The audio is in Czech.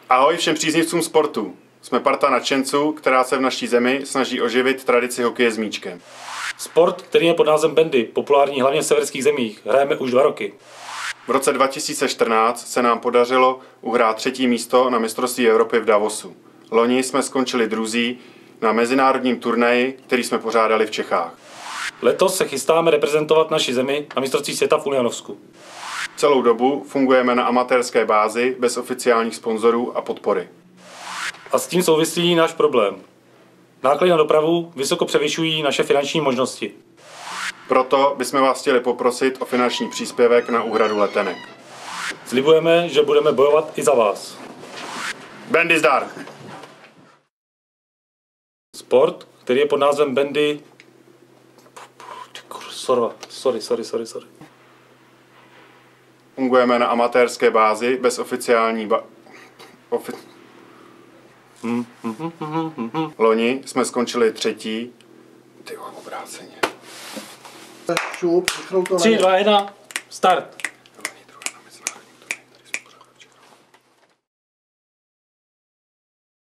Ahoj všem příznivcům sportu. Jsme parta nadšenců, která se v naší zemi snaží oživit tradici hokeje s míčkem. Sport, který je pod názvem bandy, populární hlavně v severských zemích, hrajeme už 2 roky. V roce 2014 se nám podařilo uhrát 3. místo na mistrovství Evropy v Davosu. Loni jsme skončili druzí na mezinárodním turnaji, který jsme pořádali v Čechách. Letos se chystáme reprezentovat naši zemi na mistrovství světa v Uljanovsku. Celou dobu fungujeme na amatérské bázi bez oficiálních sponzorů a podpory. A s tím souvisí náš problém. Náklady na dopravu vysoko převyšují naše finanční možnosti. Proto bychom vás chtěli poprosit o finanční příspěvek na úhradu letenek. Slibujeme, že budeme bojovat i za vás. Bandy zdar! Sport, který je pod názvem bandy... Sorry. Fungujeme na amatérské bázi bez oficiální Loni jsme skončili 3. Ty obráceně. 3, 2, 1, start!